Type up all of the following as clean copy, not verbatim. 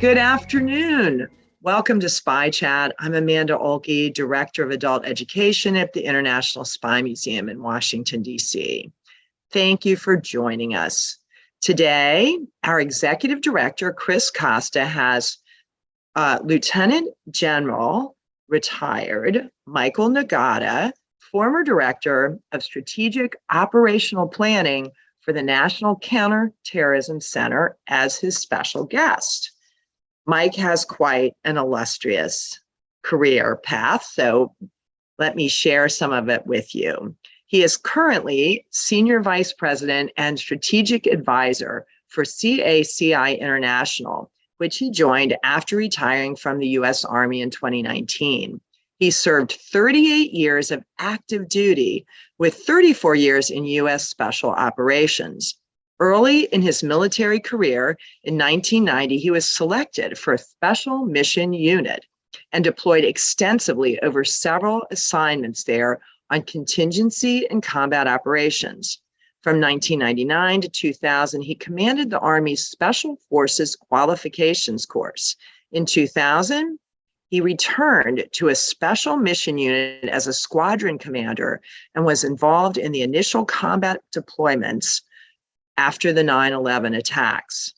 Good afternoon. Welcome to Spy Chat. I'm Amanda Olkey, Director of Adult Education at the International Spy Museum in Washington, D.C. Thank you for joining us. Today, our Executive Director, Chris Costa, has Lieutenant General, retired, Michael Nagata, former Director of Strategic Operational Planning for the National Counterterrorism Center, as his special guest. Mike has quite an illustrious career path, so let me share some of it with you. He is currently Senior Vice President and Strategic Advisor for CACI International, which he joined after retiring from the U.S. Army in 2019. He served 38 years of active duty with 34 years in U.S. Special Operations. Early in his military career, in 1990, he was selected for a special mission unit and deployed extensively over several assignments there on contingency and combat operations. From 1999 to 2000, he commanded the Army's Special Forces Qualifications course. In 2000, he returned to a special mission unit as a Squadron Commander and was involved in the initial combat deployments after the 9/11 attacks.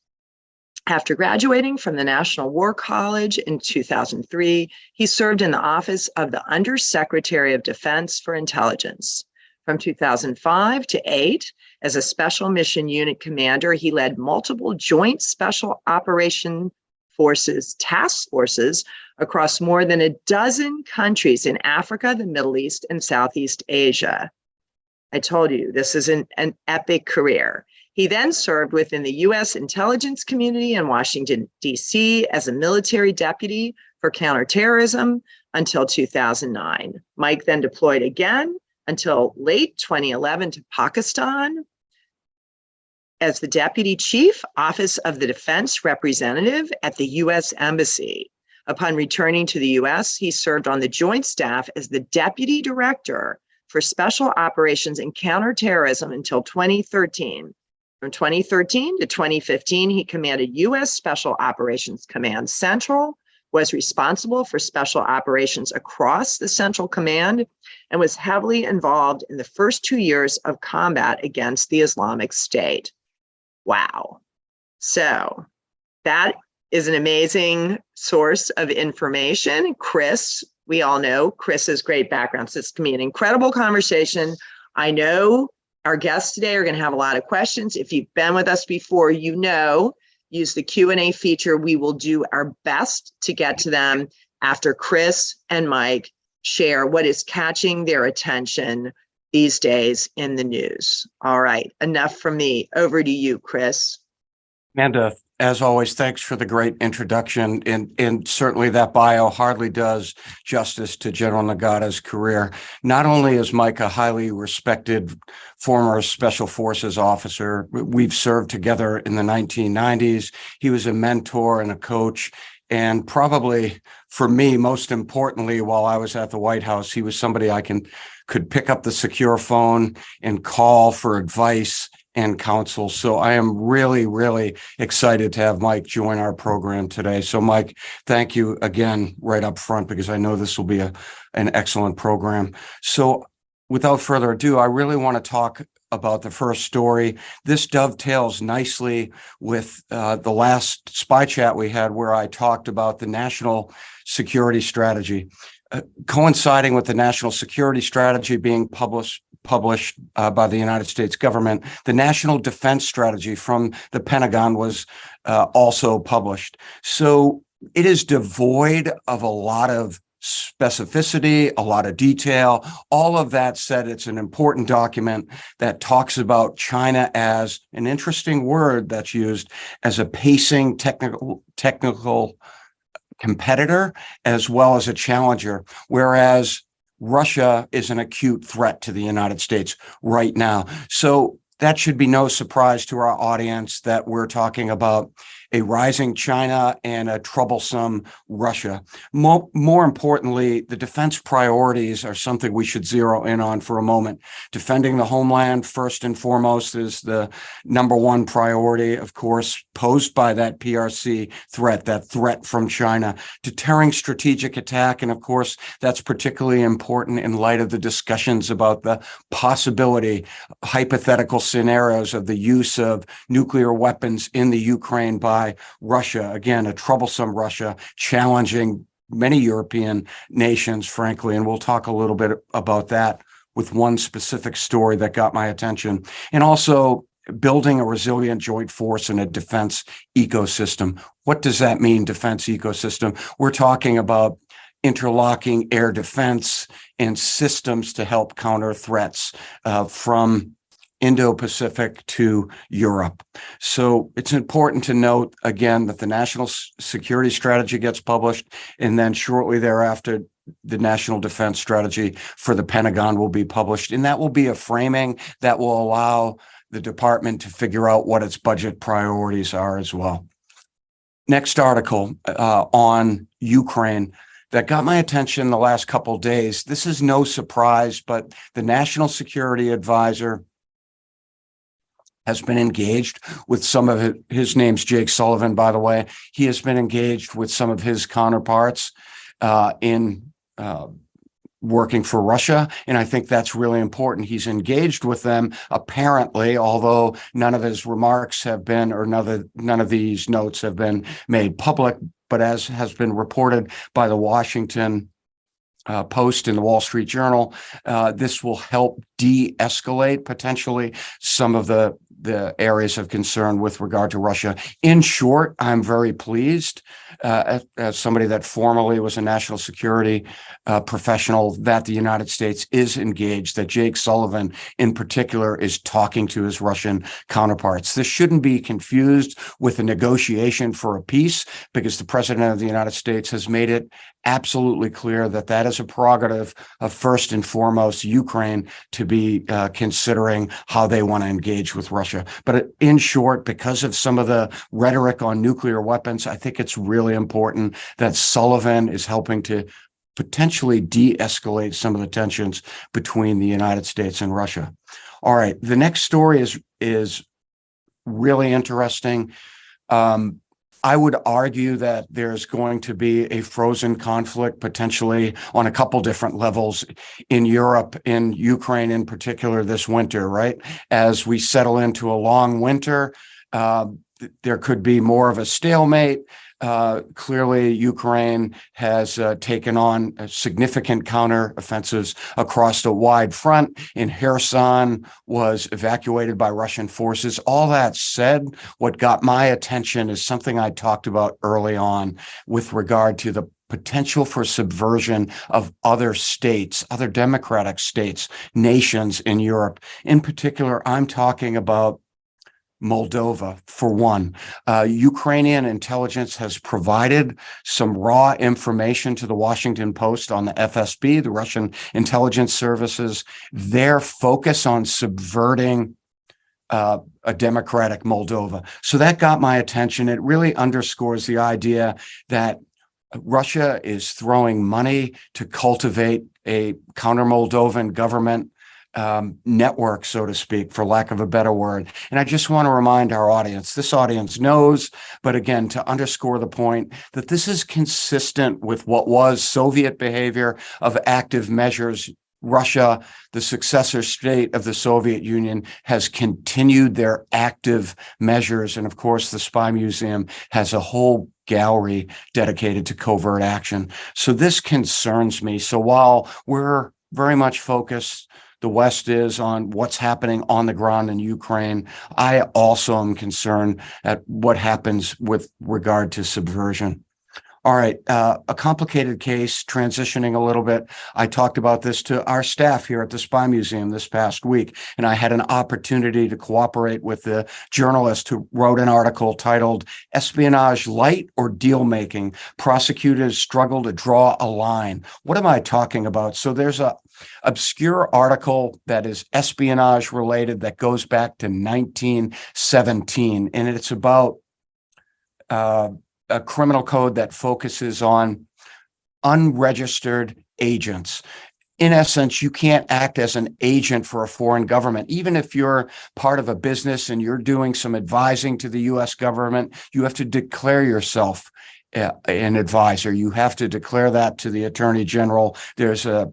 After graduating from the National War College in 2003, he served in the office of the Undersecretary of Defense for Intelligence. From 2005 to 2008, as a Special Mission Unit Commander, he led multiple Joint Special Operation Forces task forces across more than a dozen countries in Africa, the Middle East, and Southeast Asia. I told you, this is an epic career. He then served within the U.S. intelligence community in Washington, D.C. as a military deputy for counterterrorism until 2009. Mike then deployed again until late 2011 to Pakistan as the deputy chief, Office of the Defense Representative at the U.S. Embassy. Upon returning to the U.S., he served on the Joint Staff as the deputy director for special operations and counterterrorism until 2013. From 2013 to 2015, he commanded U.S. Special Operations Command Central, was responsible for special operations across the Central Command, and was heavily involved in the first 2 years of combat against the Islamic State. Wow. So that is an amazing source of information. Chris, we all know Chris's great background. So it's going to be an incredible conversation. I know our guests today are going to have a lot of questions. If you've been with us before, you know, use the Q&A feature. We will do our best to get to them after Chris and Mike share what is catching their attention these days in the news. All right, enough from me. Over to you, Chris. Amanda, as always, thanks for the great introduction. And certainly that bio hardly does justice to General Nagata's career. Not only is Mike a highly respected former Special Forces officer, we've served together in the 1990s. He was a mentor and a coach. And probably for me, most importantly, while I was at the White House, he was somebody I could pick up the secure phone and call for advice and counsel. So I am really, really excited to have Mike join our program today. So Mike, thank you again right up front, because I know this will be an excellent program. So without further ado, I really want to talk about the first story. This dovetails nicely with the last Spy Chat we had, where I talked about the national security strategy. Coinciding with the national security strategy being published by the United States government, the National Defense Strategy from the Pentagon was also published. So it is devoid of a lot of specificity, a lot of detail. All of that said, it's an important document that talks about China as an interesting word that's used as a pacing technical competitor as well as a challenger, whereas Russia is an acute threat to the United States right now. So that should be no surprise to our audience that we're talking about a rising China and a troublesome Russia. More importantly, the defense priorities are something we should zero in on for a moment. Defending the homeland, first and foremost, is the number one priority, of course, posed by that PRC threat, that threat from China. Deterring strategic attack, and of course, that's particularly important in light of the discussions about the possibility, hypothetical scenarios of the use of nuclear weapons in the Ukraine by Russia. Again, a troublesome Russia challenging many European nations, frankly, and we'll talk a little bit about that with one specific story that got my attention. And also building a resilient joint force in a defense ecosystem. What does that mean, defense ecosystem? We're talking about interlocking air defense and systems to help counter threats from Indo-Pacific to Europe. So it's important to note, again, that the National Security Strategy gets published, and then shortly thereafter, the National Defense Strategy for the Pentagon will be published. And that will be a framing that will allow the department to figure out what its budget priorities are as well. Next article on Ukraine that got my attention the last couple of days. This is no surprise, but the National Security Advisor has been engaged with some of his name's Jake Sullivan, by the way. He has been engaged with some of his counterparts in working for Russia. And I think that's really important. He's engaged with them, apparently, although none of his remarks have been, or none of these notes have been made public. But as has been reported by the Washington Post in the Wall Street Journal, this will help de-escalate potentially some of the areas of concern with regard to Russia. In short, I'm very pleased as somebody that formerly was a national security professional that the United States is engaged, that Jake Sullivan in particular is talking to his Russian counterparts. This shouldn't be confused with a negotiation for a peace, because the President of the United States has made it absolutely clear that that is a prerogative of first and foremost Ukraine to be considering how they want to engage with Russia. But in short, because of some of the rhetoric on nuclear weapons, I think it's really important that Sullivan is helping to potentially de-escalate some of the tensions between the United States and Russia. All right, the next story is really interesting. I would argue that there's going to be a frozen conflict potentially on a couple different levels in Europe, in Ukraine in particular this winter, right? As we settle into a long winter, there could be more of a stalemate. Clearly, Ukraine has taken on significant counteroffensives across the wide front, and Kherson was evacuated by Russian forces. All that said, what got my attention is something I talked about early on with regard to the potential for subversion of other states, other democratic states, nations in Europe. In particular, I'm talking about Moldova, for one. Ukrainian intelligence has provided some raw information to the Washington Post on the FSB, the Russian intelligence services, their focus on subverting a democratic Moldova. So that got my attention. It really underscores the idea that Russia is throwing money to cultivate a counter-Moldovan government network, so to speak, for lack of a better word. And I just want to remind our audience, this audience knows, but again, to underscore the point that this is consistent with what was Soviet behavior of active measures. Russia, the successor state of the Soviet Union, has continued their active measures. And of course, the Spy Museum has a whole gallery dedicated to covert action. So this concerns me. So while we're very much focused, the West is, on what's happening on the ground in Ukraine, I also am concerned at what happens with regard to subversion. All right, a complicated case, transitioning a little bit. I talked about this to our staff here at the Spy Museum this past week, and I had an opportunity to cooperate with the journalist who wrote an article titled "Espionage Light or Deal Making? Prosecutors Struggle to Draw a Line." What am I talking about? So there's a obscure article that is espionage related that goes back to 1917, and it's about a criminal code that focuses on unregistered agents. In essence, you can't act as an agent for a foreign government. Even if you're part of a business and you're doing some advising to the U.S. government, you have to declare yourself an advisor. You have to declare that to the Attorney General. There's a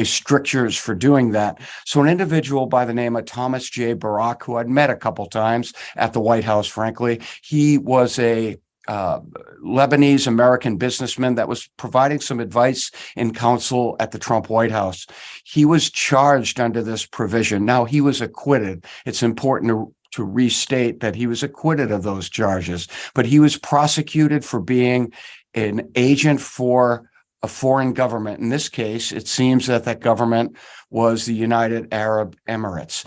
strictures for doing that. So an individual by the name of Thomas J. Barak, who I'd met a couple times at the White House, frankly, he was a Lebanese American businessman that was providing some advice and counsel at the Trump White House. He was charged under this provision. Now, he was acquitted. It's important to restate that he was acquitted of those charges, but he was prosecuted for being an agent for a foreign government. In this case, it seems that that government was the United Arab Emirates.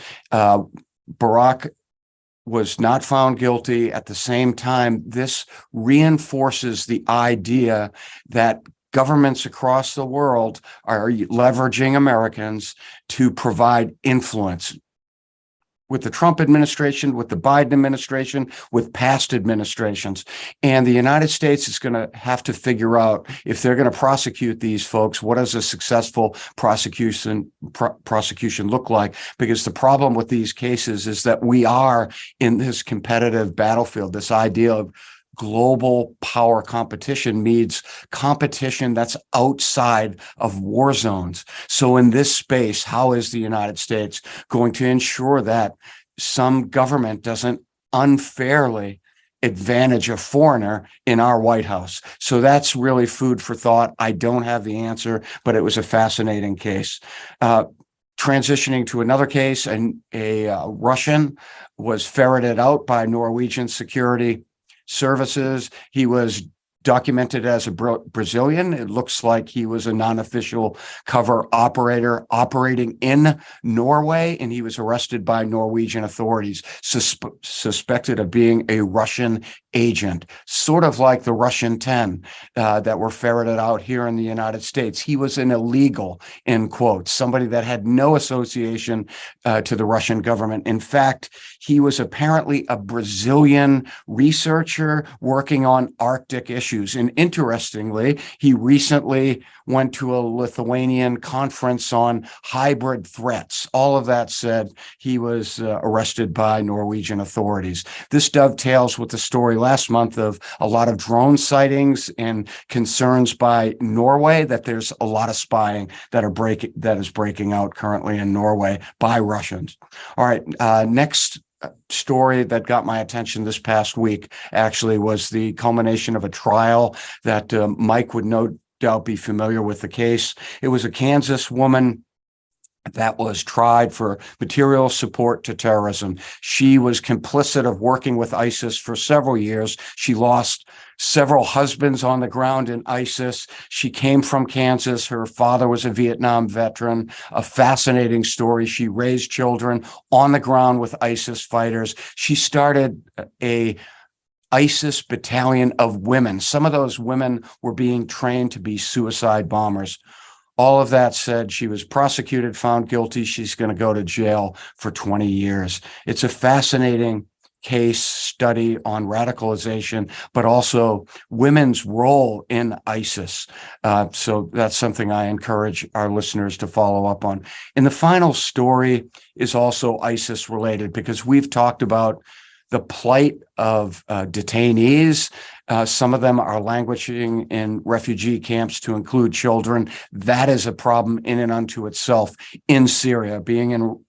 Barak was not found guilty. At the same time, this reinforces the idea that governments across the world are leveraging Americans to provide influence. With the Trump administration, with the Biden administration, with past administrations. And the United States is going to have to figure out, if they're going to prosecute these folks, what does a successful prosecution look like? Because the problem with these cases is that we are in this competitive battlefield. This idea of global power competition means competition that's outside of war zones. So in this space, how is the United States going to ensure that some government doesn't unfairly advantage a foreigner in our White House? So that's really food for thought. I don't have the answer, but it was a fascinating case. Transitioning to another case, a Russian was ferreted out by Norwegian security services. He was documented as a Brazilian. It looks like he was a non-official cover operator operating in Norway, and he was arrested by Norwegian authorities, suspected of being a Russian agent, sort of like the Russian 10 that were ferreted out here in the United States. He was an illegal, in quotes, somebody that had no association to the Russian government. In fact, he was apparently a Brazilian researcher working on Arctic issues. And interestingly, he recently went to a Lithuanian conference on hybrid threats. All of that said, he was arrested by Norwegian authorities. This dovetails with the story last month of a lot of drone sightings and concerns by Norway that there's a lot of spying that is breaking out currently in Norway by Russians. All right, next story that got my attention this past week actually was the culmination of a trial that Mike would no doubt be familiar with the case. It was a Kansas woman that was tried for material support to terrorism. She was complicit of working with ISIS for several years. She lost several husbands on the ground in ISIS. She came from Kansas. Her father was a Vietnam veteran. A fascinating story. She raised children on the ground with ISIS fighters. She started a ISIS battalion of women. Some of those women were being trained to be suicide bombers. All of that said, she was prosecuted, found guilty. She's going to go to jail for 20 years. It's a fascinating case study on radicalization, but also women's role in ISIS. So that's something I encourage our listeners to follow up on. And the final story is also ISIS related, because we've talked about the plight of detainees. Some of them are languishing in refugee camps, to include children. That is a problem in and unto itself in Syria, being in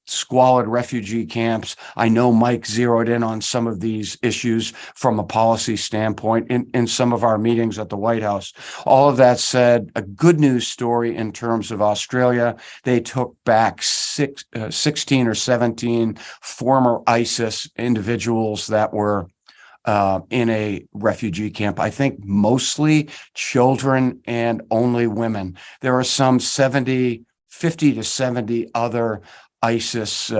squalid refugee camps. I know Mike zeroed in on some of these issues from a policy standpoint in some of our meetings at the White House. All of that said, a good news story in terms of Australia. They took back 16 or 17 former ISIS individuals that were in a refugee camp. I think mostly children and only women. There are some 50 to 70 other ISIS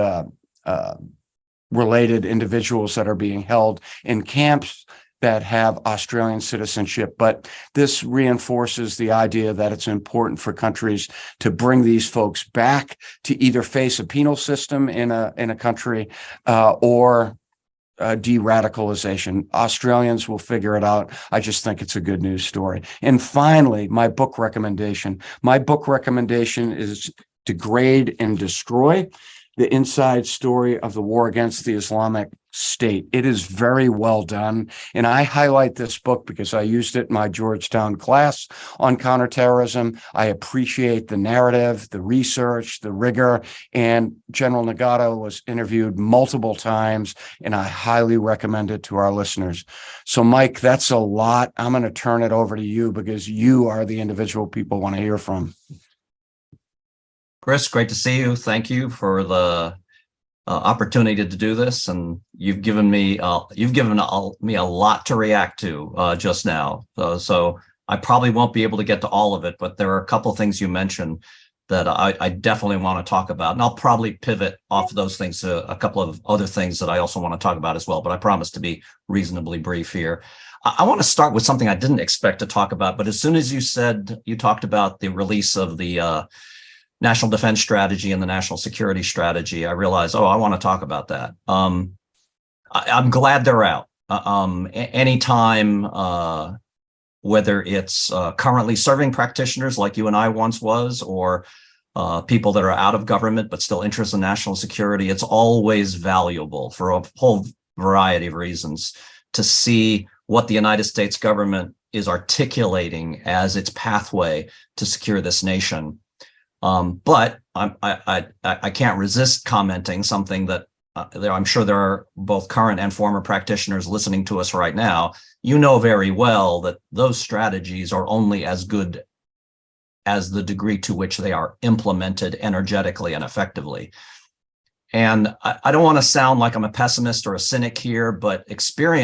related individuals that are being held in camps that have Australian citizenship. But this reinforces the idea that it's important for countries to bring these folks back to either face a penal system in a country or de-radicalization. Australians will figure it out. I just think it's a good news story. And finally, my book recommendation. My book recommendation is Degrade and Destroy: The Inside Story of the War Against the Islamic State. It is very well done. And I highlight this book because I used it in my Georgetown class on counterterrorism. I appreciate the narrative, the research, the rigor. And General Nagata was interviewed multiple times, and I highly recommend it to our listeners. So, Mike, that's a lot. I'm going to turn it over to you because you are the individual people want to hear from. Chris, great to see you. Thank you for the opportunity to do this, and you've given me a lot to react to just now. So I probably won't be able to get to all of it, but there are a couple of things you mentioned that I definitely want to talk about, and I'll probably pivot off of those things to a couple of other things that I also want to talk about as well. But I promise to be reasonably brief here. I want to start with something I didn't expect to talk about, but as soon as you talked about the release of the National Defense Strategy and the National Security Strategy, I realized, I want to talk about that. I'm glad they're out. Anytime, whether it's currently serving practitioners like you and I once was, or people that are out of government but still interested in national security, it's always valuable for a whole variety of reasons to see what the United States government is articulating as its pathway to secure this nation. But I can't resist commenting something that I'm sure there are both current and former practitioners listening to us right now. You know very well that those strategies are only as good as the degree to which they are implemented energetically and effectively. And I don't want to sound like I'm a pessimist or a cynic here, but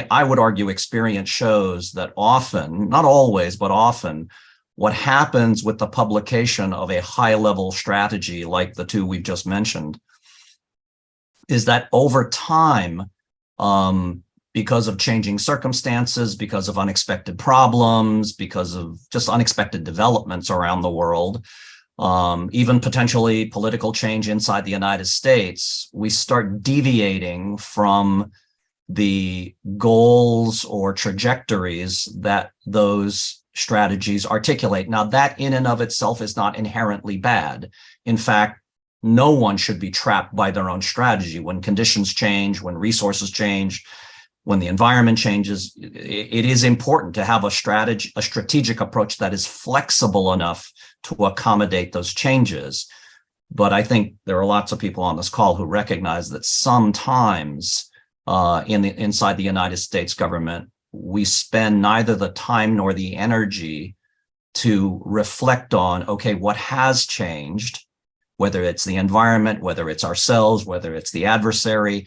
I would argue experience shows that often, not always, but often, what happens with the publication of a high-level strategy like the two we've just mentioned is that over time, because of changing circumstances, because of unexpected problems, because of just unexpected developments around the world, even potentially political change inside the United States, we start deviating from the goals or trajectories that those strategies articulate. Now, that in and of itself is not inherently bad. In fact, no one should be trapped by their own strategy. When conditions change, when resources change, when the environment changes, it is important to have a strategic approach that is flexible enough to accommodate those changes. But I think there are lots of people on this call who recognize that sometimes inside the United States government, we spend neither the time nor the energy to reflect on, okay, what has changed, whether it's the environment, whether it's ourselves, whether it's the adversary,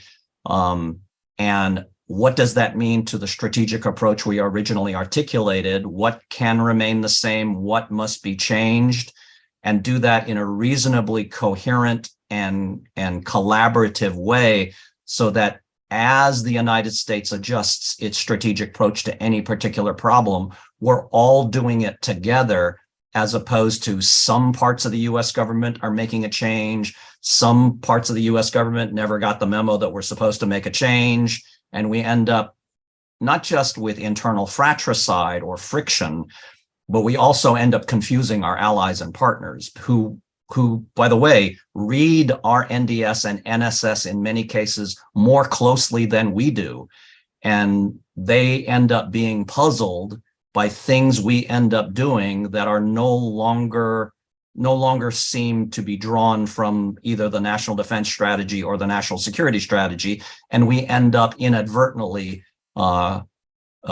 and what does that mean to the strategic approach we originally articulated? What can remain the same? What must be changed? And do that in a reasonably coherent and collaborative way so that as the United States adjusts its strategic approach to any particular problem, we're all doing it together, as opposed to some parts of the US government are making a change, some parts of the US government never got the memo that we're supposed to make a change, and we end up not just with internal fratricide or friction, but we also end up confusing our allies and partners who, by the way, read our NDS and NSS in many cases more closely than we do. And they end up being puzzled by things we end up doing that are no longer seem to be drawn from either the National Defense Strategy or the National Security Strategy. And we end up inadvertently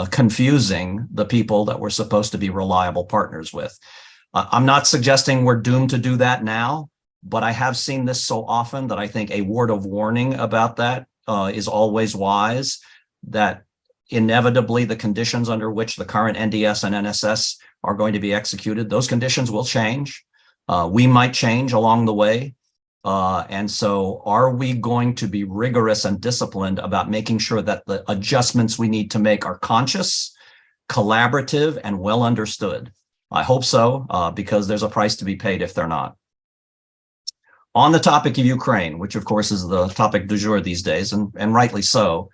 confusing the people that we're supposed to be reliable partners with. I'm not suggesting we're doomed to do that now, but I have seen this so often that I think a word of warning about that is always wise, that inevitably the conditions under which the current NDS and NSS are going to be executed, those conditions will change. We might change along the way. And so are we going to be rigorous and disciplined about making sure that the adjustments we need to make are conscious, collaborative, and well understood? I hope so, because there's a price to be paid if they're not. On the topic of Ukraine, which of course is the topic du jour these days, and rightly so,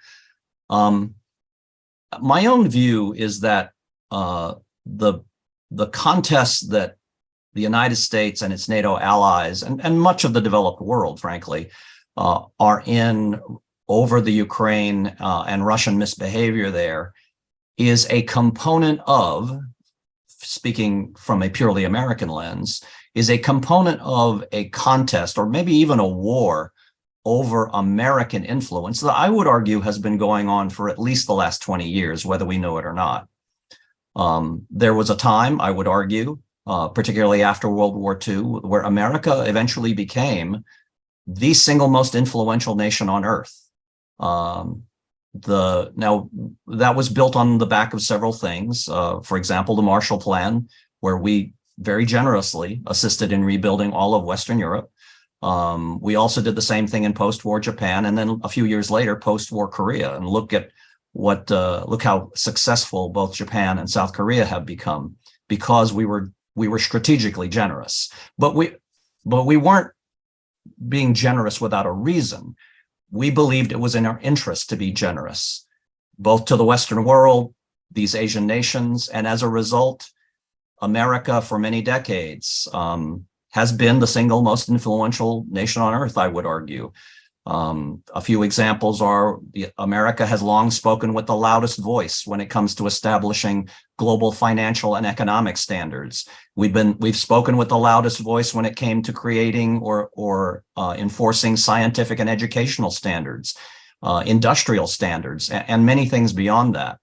My own view is that the contest that the United States and its NATO allies and much of the developed world, frankly, are in over the Ukraine and Russian misbehavior there is a component of, speaking from a purely American lens, is a component of a contest or maybe even a war over American influence that I would argue has been going on for at least the last 20 years, whether we know it or not. There was a time, I would argue, particularly after World War II, where America eventually became the single most influential nation on earth. Now, that was built on the back of several things. For example, the Marshall Plan, where we very generously assisted in rebuilding all of Western Europe. We also did the same thing in post-war Japan, and then a few years later, post-war Korea. And look how successful both Japan and South Korea have become because we were strategically generous. But we weren't being generous without a reason. We believed it was in our interest to be generous, both to the Western world, these Asian nations, and as a result, America for many decades has been the single most influential nation on earth, I would argue. A few examples are America has long spoken with the loudest voice when it comes to establishing global financial and economic standards. We've spoken with the loudest voice when it came to creating or enforcing scientific and educational standards, industrial standards, and many things beyond that.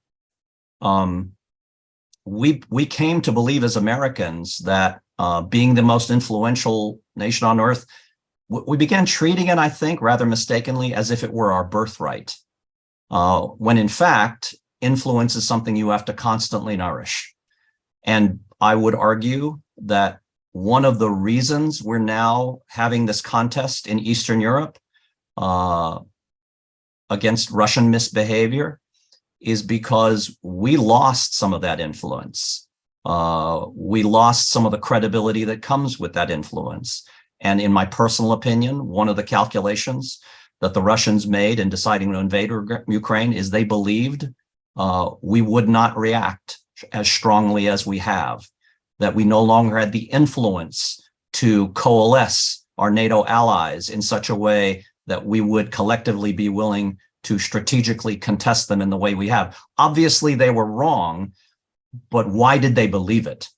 We came to believe as Americans that being the most influential nation on earth, we began treating it, I think, rather mistakenly as if it were our birthright, when in fact, influence is something you have to constantly nourish. And I would argue that one of the reasons we're now having this contest in Eastern Europe against Russian misbehavior is because we lost some of that influence. We lost some of the credibility that comes with that influence. And in my personal opinion, one of the calculations that the Russians made in deciding to invade Ukraine is they believed we would not react as strongly as we have, that we no longer had the influence to coalesce our NATO allies in such a way that we would collectively be willing to strategically contest them in the way we have. Obviously, they were wrong, but why did they believe it?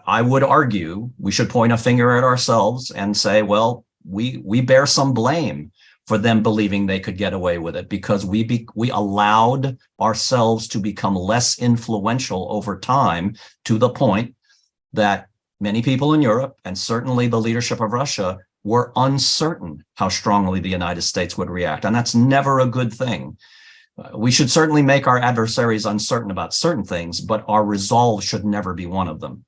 I would argue we should point a finger at ourselves and say, well, we bear some blame for them believing they could get away with it because we allowed ourselves to become less influential over time to the point that many people in Europe and certainly the leadership of Russia were uncertain how strongly the United States would react. And that's never a good thing. We should certainly make our adversaries uncertain about certain things, but our resolve should never be one of them.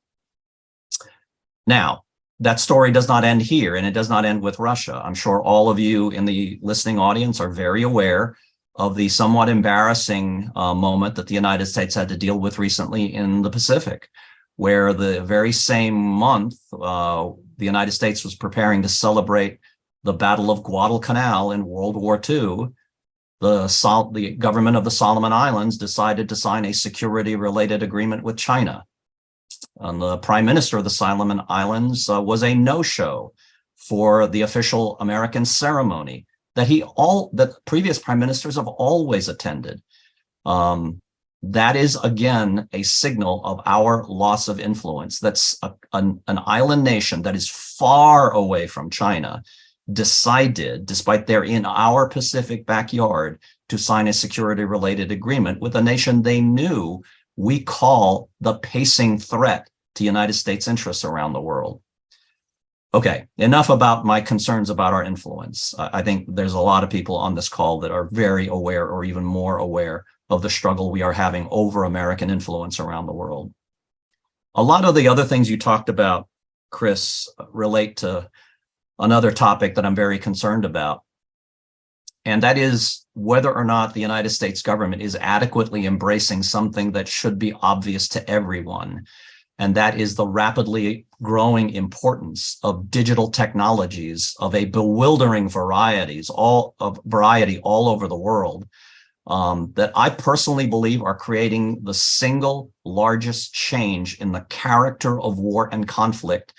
Now, that story does not end here, and it does not end with Russia. I'm sure all of you in the listening audience are very aware of the somewhat embarrassing moment that the United States had to deal with recently in the Pacific, where the very same month, the United States was preparing to celebrate the Battle of Guadalcanal in World War II. The government of the Solomon Islands decided to sign a security-related agreement with China. And the prime minister of the Solomon Islands was a no-show for the official American ceremony that previous prime ministers have always attended. That is, again, a signal of our loss of influence. That's an island nation that is far away from China decided, despite they're in our Pacific backyard, to sign a security-related agreement with a nation they knew we call the pacing threat to United States interests around the world. Okay, enough about my concerns about our influence. I think there's a lot of people on this call that are very aware or even more aware of the struggle we are having over American influence around the world. A lot of the other things you talked about, Chris, relate to another topic that I'm very concerned about. And that is whether or not the United States government is adequately embracing something that should be obvious to everyone. And that is the rapidly growing importance of digital technologies of a bewildering variety all over the world, that I personally believe are creating the single largest change in the character of war and conflict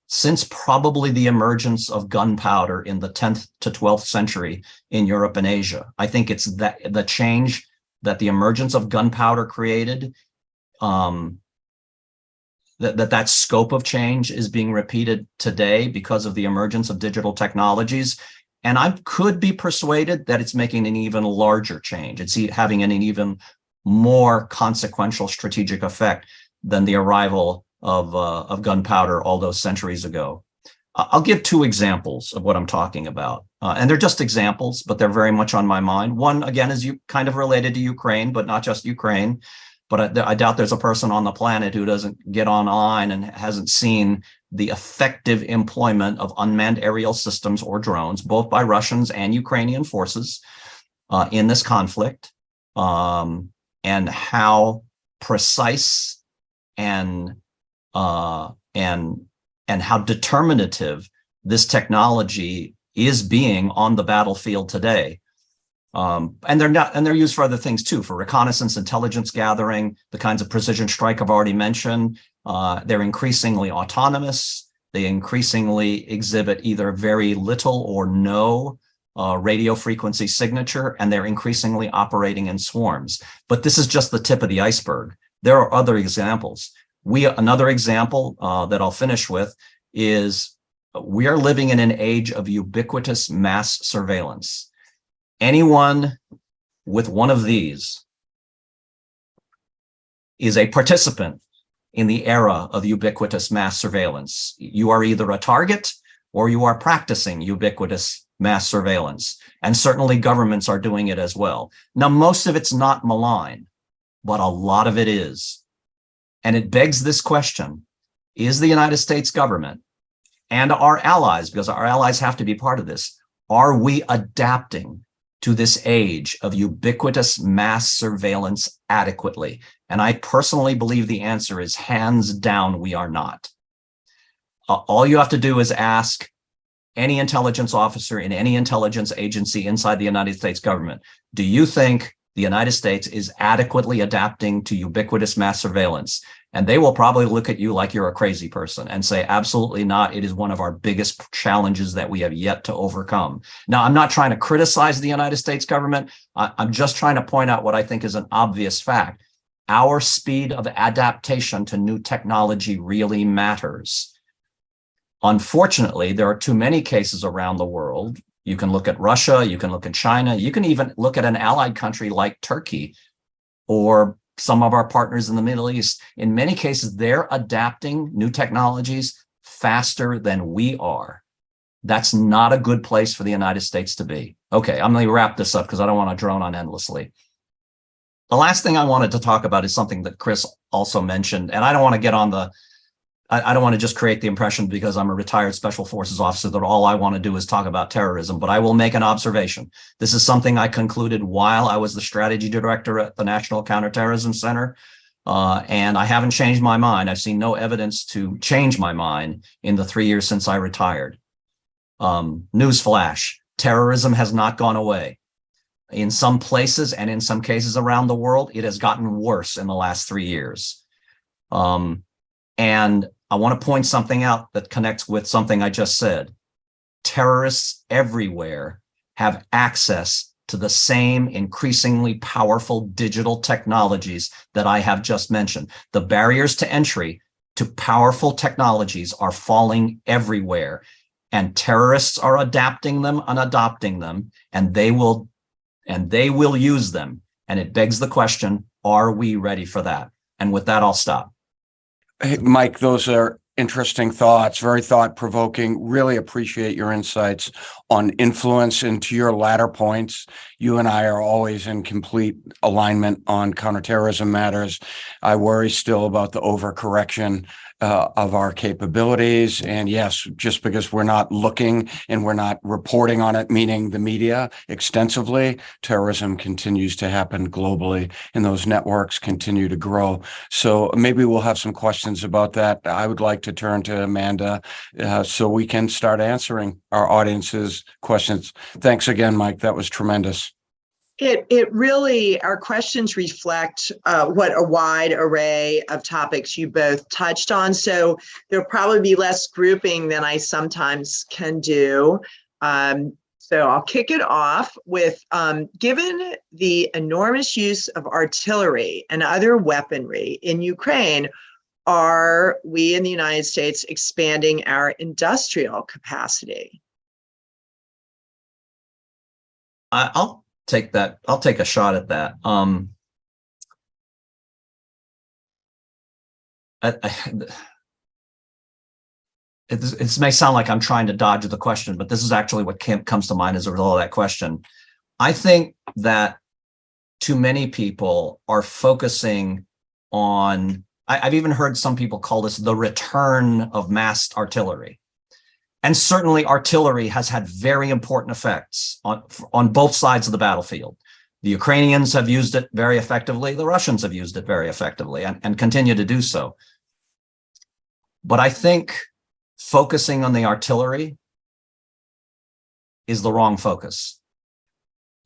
since probably the emergence of gunpowder in the 10th to 12th century in Europe and Asia. I think it's that the change that the emergence of gunpowder created, that scope of change is being repeated today because of the emergence of digital technologies. And I could be persuaded that it's making an even larger change. It's having an even more consequential strategic effect than the arrival of gunpowder all those centuries ago. I'll give two examples of what I'm talking about. And they're just examples, but they're very much on my mind. One, again, is kind of related to Ukraine, but not just Ukraine. But I doubt there's a person on the planet who doesn't get online and hasn't seen the effective employment of unmanned aerial systems or drones, both by Russians and Ukrainian forces in this conflict, and how precise and how determinative this technology is being on the battlefield today. And they're used for other things too, for reconnaissance, intelligence gathering, the kinds of precision strike I've already mentioned. They're increasingly autonomous. They increasingly exhibit either very little or no radio frequency signature, and they're increasingly operating in swarms. But this is just the tip of the iceberg. There are other examples. Another example that I'll finish with is we are living in an age of ubiquitous mass surveillance. Anyone with one of these is a participant in the era of ubiquitous mass surveillance. You are either a target or you are practicing ubiquitous mass surveillance. And certainly governments are doing it as well. Now, most of it's not malign, but a lot of it is. And it begs this question: is the United States government and our allies, because our allies have to be part of this, are we adapting to this age of ubiquitous mass surveillance adequately? And I personally believe the answer is hands down, we are not. All you have to do is ask any intelligence officer in any intelligence agency inside the United States government, do you think the United States is adequately adapting to ubiquitous mass surveillance? And they will probably look at you like you're a crazy person and say, absolutely not. It is one of our biggest challenges that we have yet to overcome. Now, I'm not trying to criticize the United States government. I'm just trying to point out what I think is an obvious fact. Our speed of adaptation to new technology really matters. Unfortunately, there are too many cases around the world. You can look at Russia, you can look at China, you can even look at an allied country like Turkey or some of our partners in the Middle East. In many cases, they're adapting new technologies faster than we are. That's not a good place for the United States to be. Okay, I'm going to wrap this up because I don't want to drone on endlessly. The last thing I wanted to talk about is something that Chris also mentioned, and I don't want to get on the I don't want to just create the impression because I'm a retired special forces officer that all I want to do is talk about terrorism, but I will make an observation. This is something I concluded while I was the strategy director at the National Counterterrorism Center, and I haven't changed my mind. I've seen no evidence to change my mind in the 3 years since I retired. Newsflash, terrorism has not gone away. In some places and in some cases around the world, it has gotten worse in the last 3 years. And I want to point something out that connects with something I just said. Terrorists everywhere have access to the same increasingly powerful digital technologies that I have just mentioned. The barriers to entry to powerful technologies are falling everywhere, and terrorists are adapting them and adopting them, and they will use them. And it begs the question, are we ready for that? And with that, I'll stop. Hey, Mike, those are interesting thoughts, very thought-provoking. Really appreciate your insights on influence. And to your latter points, you and I are always in complete alignment on counterterrorism matters. I worry still about the overcorrection of our capabilities. And yes, just because we're not looking and we're not reporting on it, meaning the media extensively, terrorism continues to happen globally and those networks continue to grow. So maybe we'll have some questions about that. I would like to turn to Amanda so we can start answering our audience's questions. Thanks again, Mike. That was tremendous. It really, our questions reflect what a wide array of topics you both touched on. So there'll probably be less grouping than I sometimes can do. So I'll kick it off with, given the enormous use of artillery and other weaponry in Ukraine, are we in the United States expanding our industrial capacity? I'll take that. I'll take a shot at that. It may sound like I'm trying to dodge the question, but this is actually what comes to mind as a result of that question. I think that too many people are focusing on, I've even heard some people call this the return of massed artillery. And certainly artillery has had very important effects on both sides of the battlefield. The Ukrainians have used it very effectively. The Russians have used it very effectively and continue to do so. But I think focusing on the artillery is the wrong focus.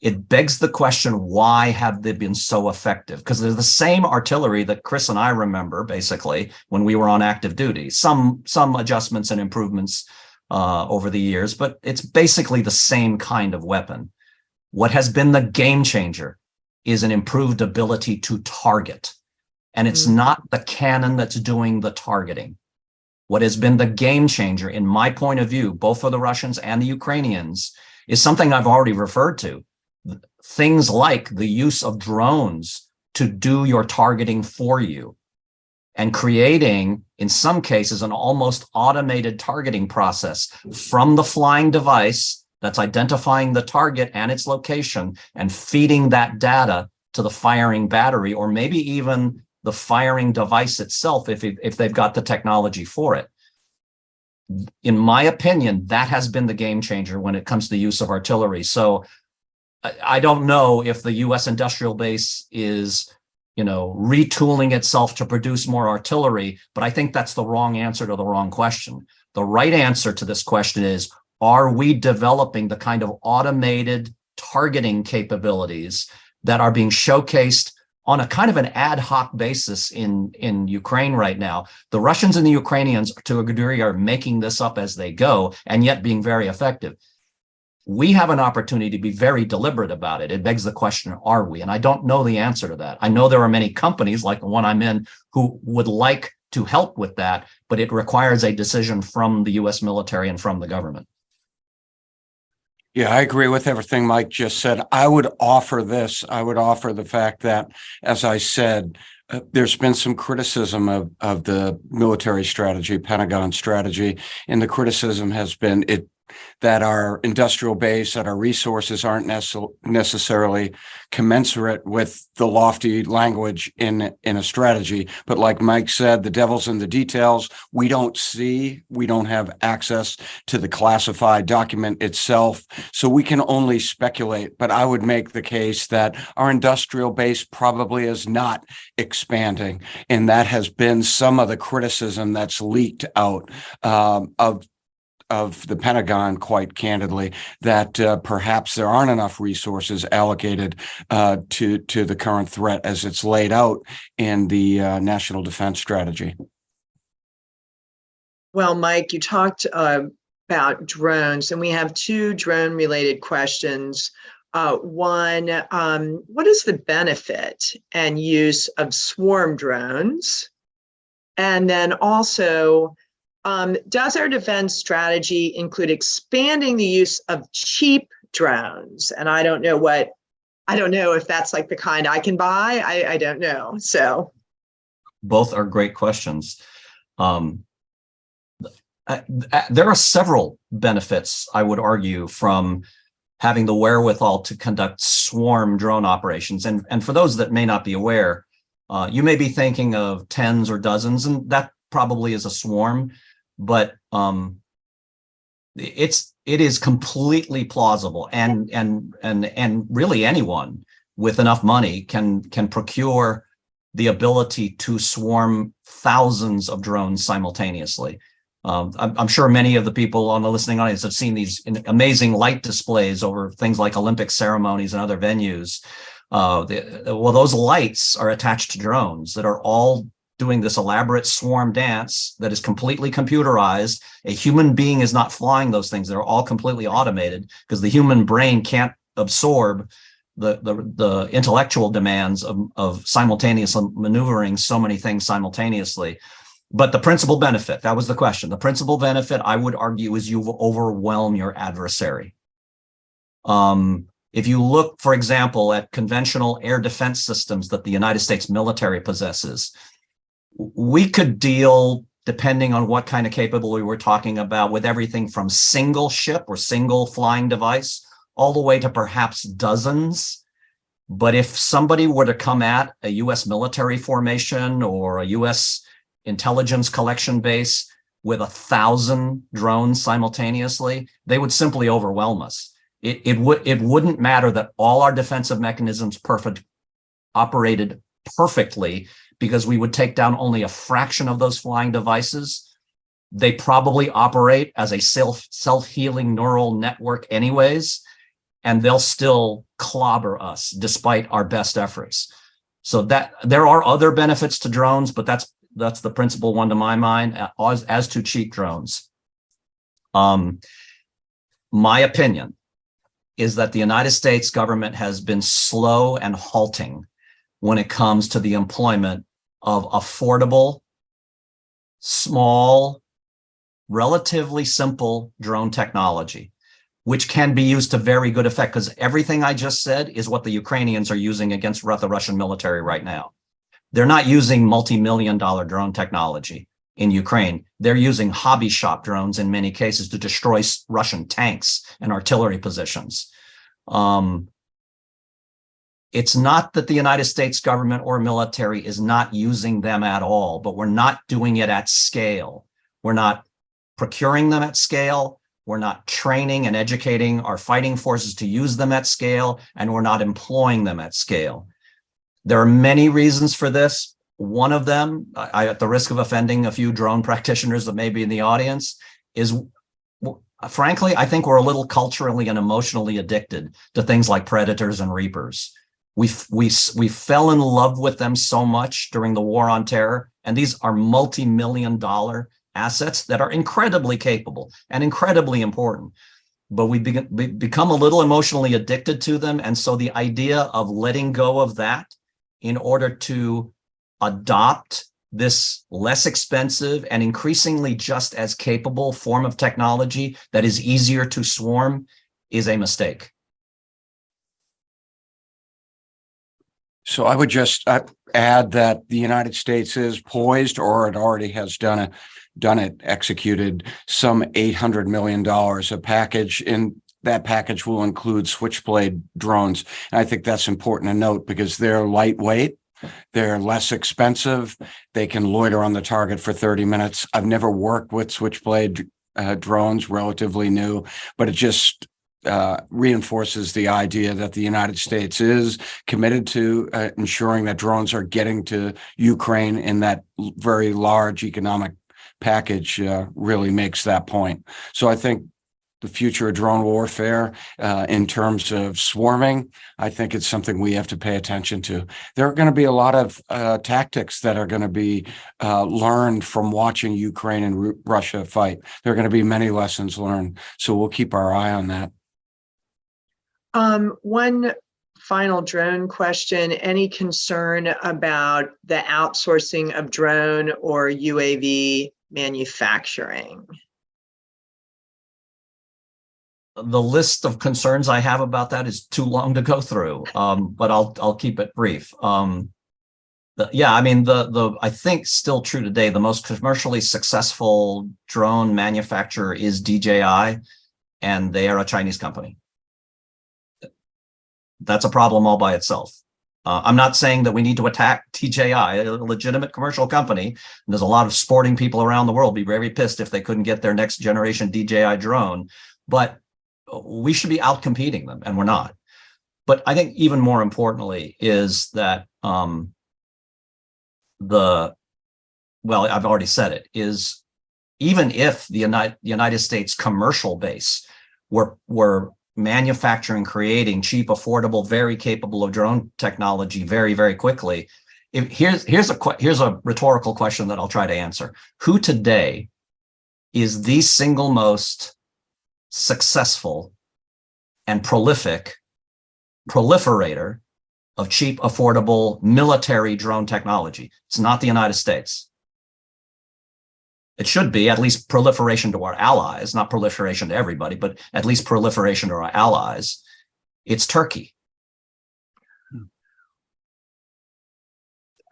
It begs the question, why have they been so effective? Because they're the same artillery that Chris and I remember, basically, when we were on active duty. Some adjustments and improvements over the years, but it's basically the same kind of weapon. What has been the game changer is an improved ability to target. And it's not the cannon that's doing the targeting. What has been the game changer, in my point of view, both for the Russians and the Ukrainians, is something I've already referred to. Things like the use of drones to do your targeting for you, and creating, in some cases, an almost automated targeting process from the flying device that's identifying the target and its location and feeding that data to the firing battery, or maybe even the firing device itself if they've got the technology for it. In my opinion, that has been the game changer when it comes to the use of artillery. So I don't know if the U.S. industrial base is retooling itself to produce more artillery, but I think that's the wrong answer to the wrong question. The right answer to this question is, are we developing the kind of automated targeting capabilities that are being showcased on a kind of an ad hoc basis in Ukraine right now? The Russians and the Ukrainians, to a degree, are making this up as they go, and yet being very effective. We have an opportunity to be very deliberate about it. It begs the question, are we? And I don't know the answer to that. I know there are many companies like the one I'm in who would like to help with that, but it requires a decision from the U.S. military and from the government. Yeah, I agree with everything Mike just said. I would offer this. I would offer the fact that, as I said, there's been some criticism of the military strategy, Pentagon strategy, and the criticism has been that our industrial base, that our resources aren't necessarily commensurate with the lofty language in a strategy. But like Mike said, the devil's in the details. We don't have access to the classified document itself, so we can only speculate. But I would make the case that our industrial base probably is not expanding, and that has been some of the criticism that's leaked out of the Pentagon, quite candidly, that perhaps there aren't enough resources allocated to the current threat as it's laid out in the National Defense Strategy. Well, Mike, you talked about drones, and we have two drone-related questions. One, what is the benefit and use of swarm drones? And then also, does our defense strategy include expanding the use of cheap drones? And I don't know if that's like the kind I can buy. I don't know. So both are great questions. There are several benefits, I would argue, from having the wherewithal to conduct swarm drone operations. And for those that may not be aware, you may be thinking of tens or dozens, and that probably is a swarm. But it is completely plausible, and really anyone with enough money can procure the ability to swarm thousands of drones simultaneously. I'm sure many of the people on the listening audience have seen these amazing light displays over things like Olympic ceremonies and other venues. Well, those lights are attached to drones that are all doing this elaborate swarm dance that is completely computerized. A human being is not flying those things. They're all completely automated because the human brain can't absorb the intellectual demands of simultaneously maneuvering so many things simultaneously. But the principal benefit, that was the question. The principal benefit, I would argue, is you overwhelm your adversary. If you look, for example, at conventional air defense systems that the United States military possesses, we could deal, depending on what kind of capability we're talking about, with everything from single ship or single flying device all the way to perhaps dozens. But if somebody were to come at a U.S. military formation or a U.S. intelligence collection base with 1,000 drones simultaneously, they would simply overwhelm us. It wouldn't matter that all our defensive mechanisms operated perfectly, because we would take down only a fraction of those flying devices. They probably operate as a self-healing neural network anyways, and they'll still clobber us despite our best efforts. So that there are other benefits to drones, but that's the principal one to my mind, as to cheap drones. My opinion is that the United States government has been slow and halting when it comes to the employment of affordable, small, relatively simple drone technology, which can be used to very good effect, because everything I just said is what the Ukrainians are using against the Russian military right now. They're not using multi-million-dollar drone technology in Ukraine. They're using hobby shop drones in many cases to destroy Russian tanks and artillery positions. It's not that the United States government or military is not using them at all, but we're not doing it at scale. We're not procuring them at scale. We're not training and educating our fighting forces to use them at scale, and we're not employing them at scale. There are many reasons for this. One of them, at the risk of offending a few drone practitioners that may be in the audience, is, frankly, I think we're a little culturally and emotionally addicted to things like predators and reapers. We fell in love with them so much during the war on terror, and these are multi-million-dollar assets that are incredibly capable and incredibly important. But we become a little emotionally addicted to them, and so the idea of letting go of that in order to adopt this less expensive and increasingly just as capable form of technology that is easier to swarm is a mistake. So I would just add that the United States is poised, or it already has executed some $800 million a package. And that package will include Switchblade drones. And I think that's important to note because they're lightweight, they're less expensive, they can loiter on the target for 30 minutes. I've never worked with Switchblade drones, relatively new, but it just reinforces the idea that the United States is committed to ensuring that drones are getting to Ukraine in that very large economic package really makes that point. So I think the future of drone warfare in terms of swarming, I think it's something we have to pay attention to. There are going to be a lot of tactics that are going to be learned from watching Ukraine and Russia fight. There are going to be many lessons learned. So we'll keep our eye on that. One final drone question. Any concern about the outsourcing of drone or UAV manufacturing? The list of concerns I have about that is too long to go through, but I'll keep it brief. I think still true today, the most commercially successful drone manufacturer is DJI, and they are a Chinese company. That's a problem all by itself. I'm not saying that we need to attack DJI, a legitimate commercial company. And there's a lot of sporting people around the world be very pissed if they couldn't get their next generation DJI drone, but we should be out competing them, and we're not. But I think even more importantly is that I've already said it, is even if the United States commercial base were manufacturing, creating cheap, affordable, very capable of drone technology very, very quickly. Here's a rhetorical question that I'll try to answer. Who today is the single most successful and proliferator of cheap, affordable military drone technology? It's not the United States. It should be at least proliferation to our allies, not proliferation to everybody, but at least proliferation to our allies. It's Turkey.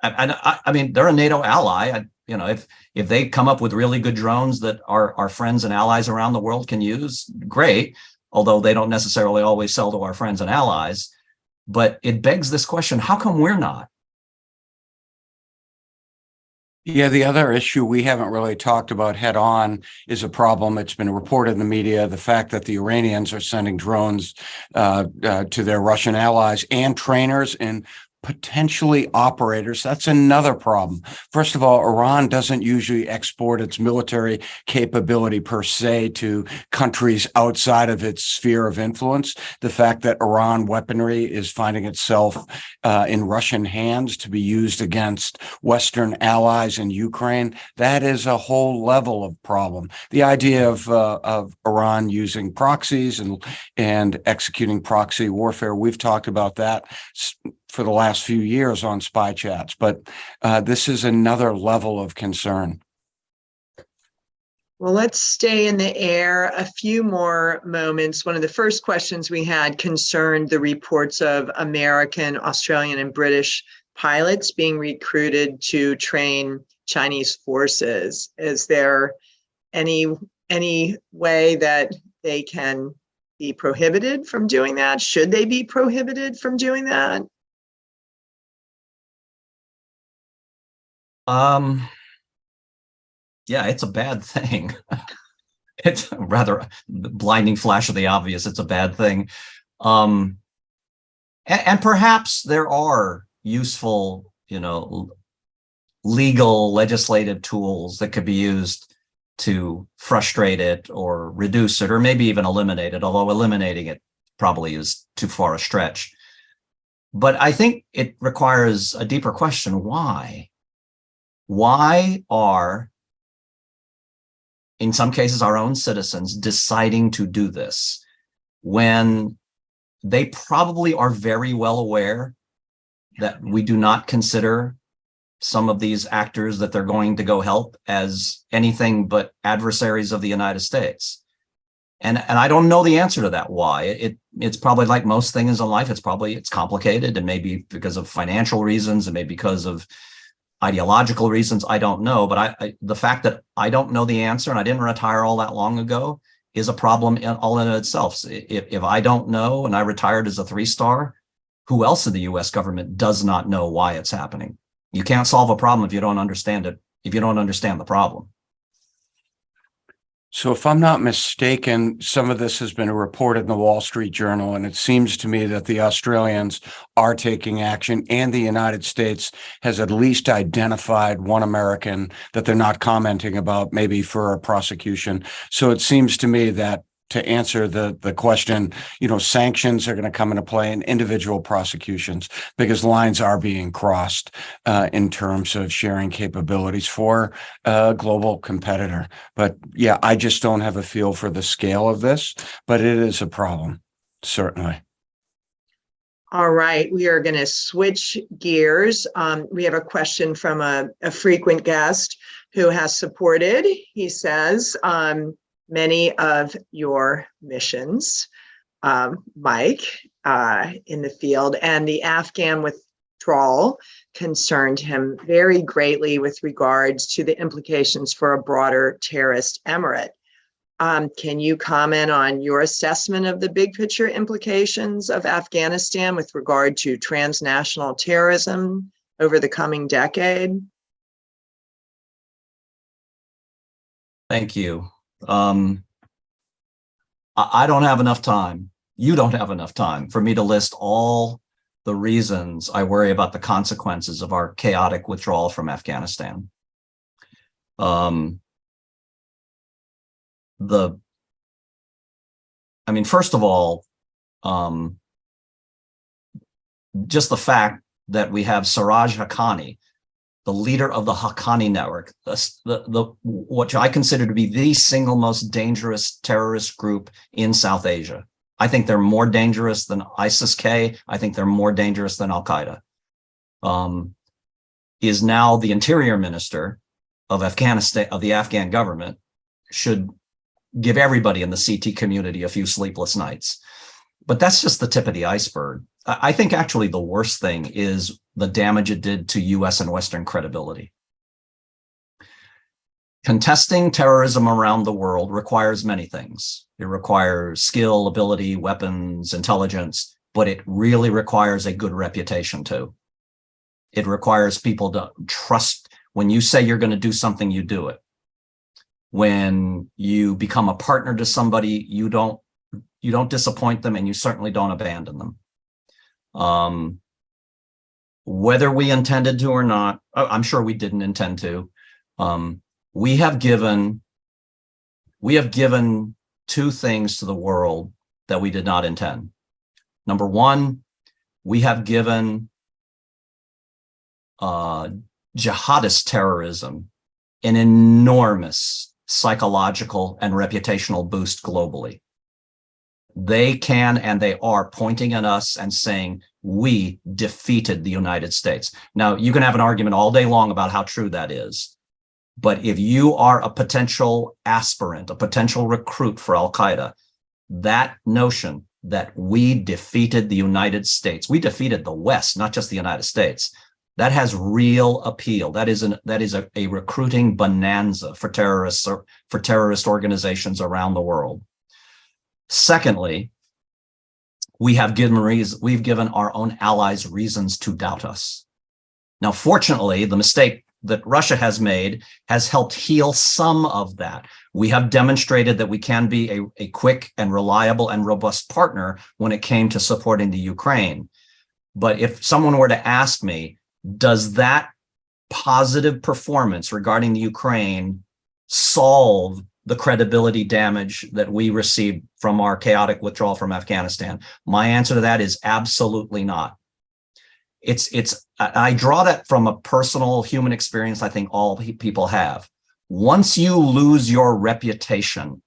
I mean, they're a NATO ally. If they come up with really good drones that our friends and allies around the world can use, great. Although they don't necessarily always sell to our friends and allies. But it begs this question: how come we're not? Yeah, the other issue we haven't really talked about head on is a problem. It's been reported in the media, the fact that the Iranians are sending drones to their Russian allies and trainers and potentially operators. That's another problem. First of all, Iran doesn't usually export its military capability per se to countries outside of its sphere of influence. The fact that Iran weaponry is finding itself in Russian hands to be used against Western allies in Ukraine, that is a whole level of problem. The idea of Iran using proxies and executing proxy warfare, we've talked about that for the last few years on Spy Chats, but this is another level of concern. Well, let's stay in the air a few more moments. One of the first questions we had concerned the reports of American, Australian, and British pilots being recruited to train Chinese forces. Is there any way that they can be prohibited from doing that? Should they be prohibited from doing that? Yeah, it's a bad thing. It's a rather blinding flash of the obvious. It's a bad thing. And perhaps there are useful, legal legislative tools that could be used to frustrate it or reduce it or maybe even eliminate it, although eliminating it probably is too far a stretch. But I think it requires a deeper question. Why? Why are, in some cases, our own citizens deciding to do this when they probably are very well aware that we do not consider some of these actors that they're going to go help as anything but adversaries of the United States? And I don't know the answer to that. Why? It's probably like most things in life. It's complicated, and maybe because of financial reasons, and maybe because of ideological reasons. I don't know, but the fact that I don't know the answer and I didn't retire all that long ago is a problem all in itself. If I don't know and I retired as a 3-star, who else in the U.S. government does not know why it's happening? You can't solve a problem if you don't understand it, if you don't understand the problem. So if I'm not mistaken, some of this has been reported in the Wall Street Journal, and it seems to me that the Australians are taking action, and the United States has at least identified one American that they're not commenting about, maybe for a prosecution. So it seems to me that to answer the question, sanctions are going to come into play in individual prosecutions because lines are being crossed in terms of sharing capabilities for a global competitor. But yeah, I just don't have a feel for the scale of this, but it is a problem, certainly. All right, we are going to switch gears. We have a question from a frequent guest who has supported, he says, many of your missions, Mike, in the field, and the Afghan withdrawal concerned him very greatly with regards to the implications for a broader terrorist emirate. Can you comment on your assessment of the big picture implications of Afghanistan with regard to transnational terrorism over the coming decade? Thank you. I don't have enough time. You don't have enough time for me to list all the reasons I worry about the consequences of our chaotic withdrawal from Afghanistan. first of all, just the fact that we have Siraj Haqqani, the leader of the Haqqani network, what I consider to be the single most dangerous terrorist group in South Asia. I think they're more dangerous than ISIS-K. I think they're more dangerous than Al-Qaeda. Is now the interior minister of Afghanistan, of the Afghan government, should give everybody in the CT community a few sleepless nights. But that's just the tip of the iceberg. I think actually the worst thing is the damage it did to US and Western credibility. Contesting terrorism around the world requires many things. It requires skill, ability, weapons, intelligence, but it really requires a good reputation too. It requires people to trust. When you say you're going to do something, you do it. When you become a partner to somebody, you don't disappoint them, and you certainly don't abandon them. Whether we intended to or not, I'm sure we didn't intend to. We have given two things to the world that we did not intend. Number one, we have given jihadist terrorism an enormous psychological and reputational boost globally. They can and they are pointing at us and saying, we defeated the United States. Now, you can have an argument all day long about how true that is. But if you are a potential aspirant, a potential recruit for Al-Qaeda, that notion that we defeated the United States, we defeated the West, not just the United States, that has real appeal. That is a recruiting bonanza for terrorists or for terrorist organizations around the world. Secondly, we've given our own allies reasons to doubt us. Now, fortunately, the mistake that Russia has made has helped heal some of that. We have demonstrated that we can be a quick and reliable and robust partner when it came to supporting the Ukraine. But if someone were to ask me, does that positive performance regarding the Ukraine solve the credibility damage that we received from our chaotic withdrawal from Afghanistan? My answer to that is absolutely not. I draw that from a personal human experience I think all people have. Once you lose your reputation,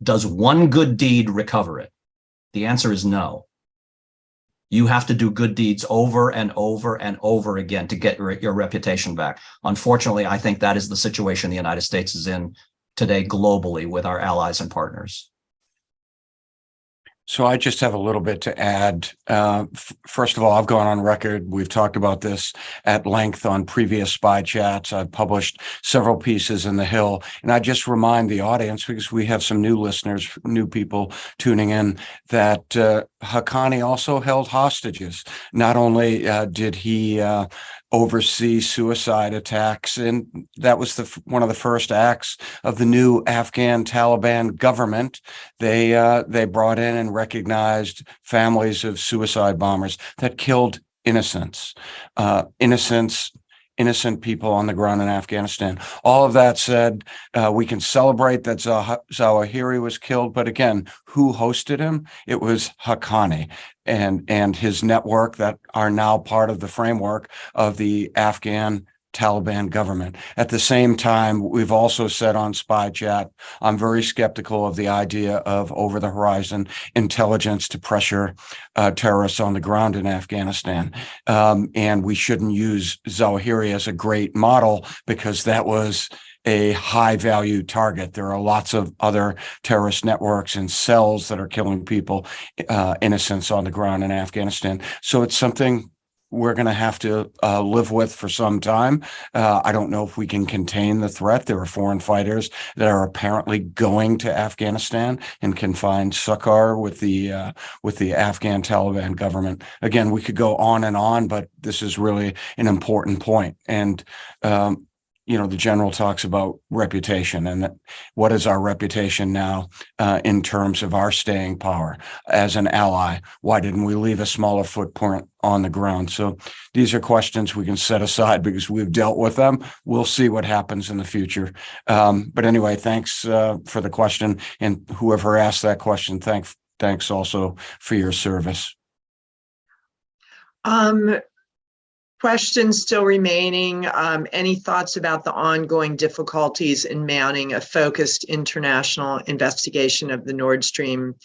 does one good deed recover it? The answer is no. You have to do good deeds over and over and over again to get your reputation back. Unfortunately, I think that is the situation the United States is in today globally with our allies and partners. So I just have a little bit to add. First of all, I've gone on record. We've talked about this at length on previous spy chats. I've published several pieces in The Hill. And I just remind the audience, because we have some new listeners, new people tuning in, that Haqqani also held hostages. Not only did he oversee suicide attacks, and that was one of the first acts of the new Afghan Taliban government. They brought in and recognized families of suicide bombers that killed innocent people on the ground in Afghanistan. All of that said, we can celebrate that Zawahiri was killed, but again, who hosted him? It was Haqqani and his network that are now part of the framework of the Afghan Taliban government. At the same time, we've also said on Spy Chat, I'm very skeptical of the idea of over-the-horizon intelligence to pressure terrorists on the ground in Afghanistan. And we shouldn't use Zawahiri as a great model because that was a high-value target. There are lots of other terrorist networks and cells that are killing people, innocents on the ground in Afghanistan. So it's something we're going to have to live with for some time. I don't know if we can contain the threat. There are foreign fighters that are apparently going to Afghanistan and can find succor with the Afghan Taliban government. Again, we could go on and on, but this is really an important point. And the general talks about reputation, and what is our reputation now in terms of our staying power as an ally? Why didn't we leave a smaller footprint on the ground? So these are questions we can set aside because we've dealt with them. We'll see what happens in the future. But anyway, thanks for the question, and whoever asked that question, thanks also for your service. Questions still remaining. Any thoughts about the ongoing difficulties in mounting a focused international investigation of the Nord Stream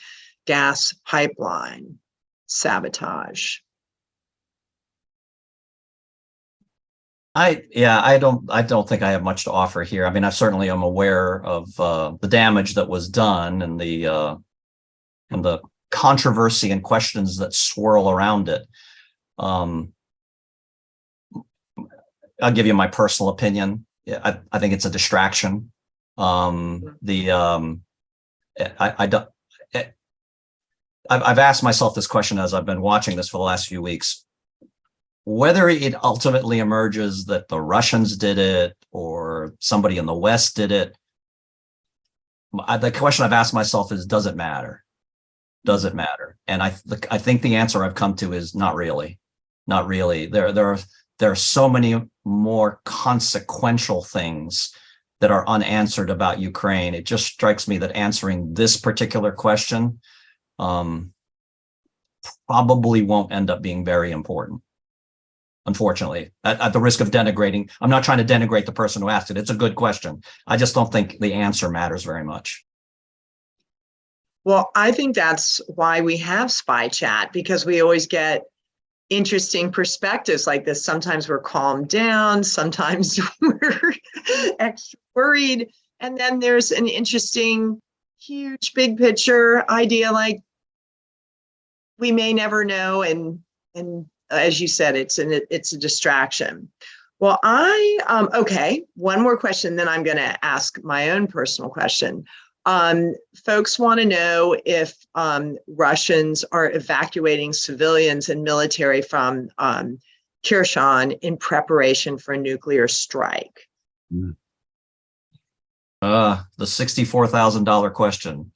gas pipeline sabotage? I don't think I have much to offer here. I mean, I certainly am aware of the damage that was done and the controversy and questions that swirl around it. I'll give you my personal opinion. I think it's a distraction. I've asked myself this question as I've been watching this for the last few weeks. Whether it ultimately emerges that the Russians did it or somebody in the West did it, the question I've asked myself is, does it matter? Does it matter? And I think the answer I've come to is not really. Not really. There are so many more consequential things that are unanswered about Ukraine. It just strikes me that answering this particular question probably won't end up being very important. Unfortunately, at the risk of denigrating, I'm not trying to denigrate the person who asked it. It's a good question. I just don't think the answer matters very much. Well, I think that's why we have Spy Chat, because we always get interesting perspectives like this. Sometimes we're calmed down, sometimes we're extra worried. And then there's an interesting, huge, big picture idea like we may never know. And as you said, it's a distraction. Well, okay, one more question, then I'm going to ask my own personal question. Folks want to know if Russians are evacuating civilians and military from Kherson in preparation for a nuclear strike. The $64,000 question.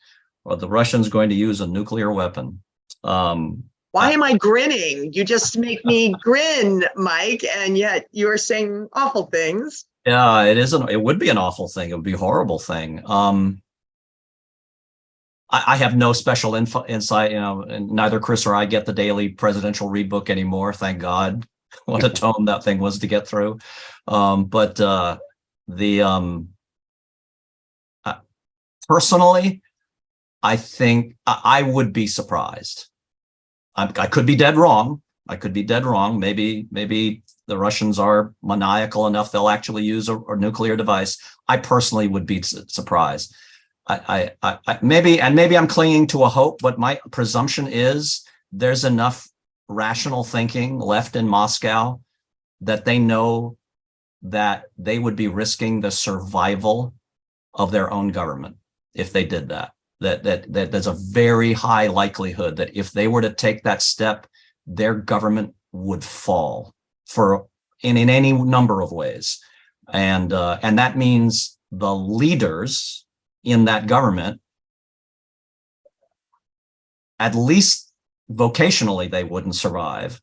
Are the Russians going to use a nuclear weapon? Why am I grinning? You just make me grin, Mike, and yet you're saying awful things. Yeah, it would be an awful thing. It would be a horrible thing. I have no special insight, and neither Chris or I get the daily presidential read book anymore. Thank God. What a tome that thing was to get through. Personally, I think I would be surprised. I could be dead wrong. Maybe the Russians are maniacal enough they'll actually use a nuclear device. I personally would be surprised. Maybe I'm clinging to a hope, but my presumption is there's enough rational thinking left in Moscow that they know that they would be risking the survival of their own government if they did that. That there's a very high likelihood that if they were to take that step, their government would fall in any number of ways, and that means the leaders in that government, at least vocationally, they wouldn't survive,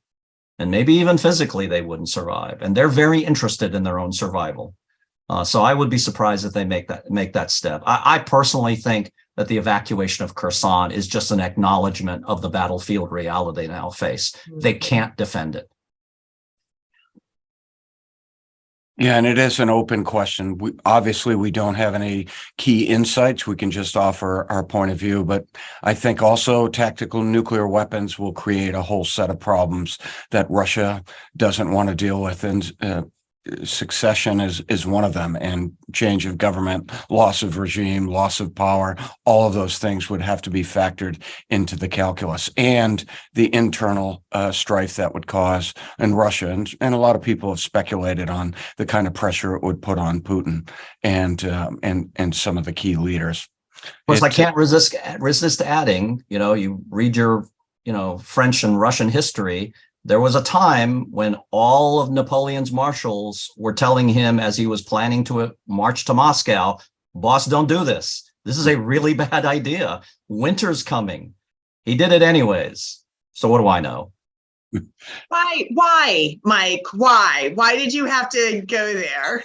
and maybe even physically they wouldn't survive. And they're very interested in their own survival. So I would be surprised if they make that step. I personally think that the evacuation of Kherson is just an acknowledgement of the battlefield reality they now face. They can't defend it. Yeah, and it is an open question. We don't have any key insights. We can just offer our point of view, but I think also tactical nuclear weapons will create a whole set of problems that Russia doesn't want to deal with, and succession is one of them, and change of government, loss of regime, loss of power, all of those things would have to be factored into the calculus, and the internal strife that would cause in Russia. And a lot of people have speculated on the kind of pressure it would put on Putin and some of the key leaders. Of course, I can't resist adding, you read your French and Russian history, There was a time when all of Napoleon's marshals were telling him as he was planning to march to Moscow, boss, don't do this. This is a really bad idea. Winter's coming. He did it anyways. So what do I know? Why, Mike? Why did you have to go there?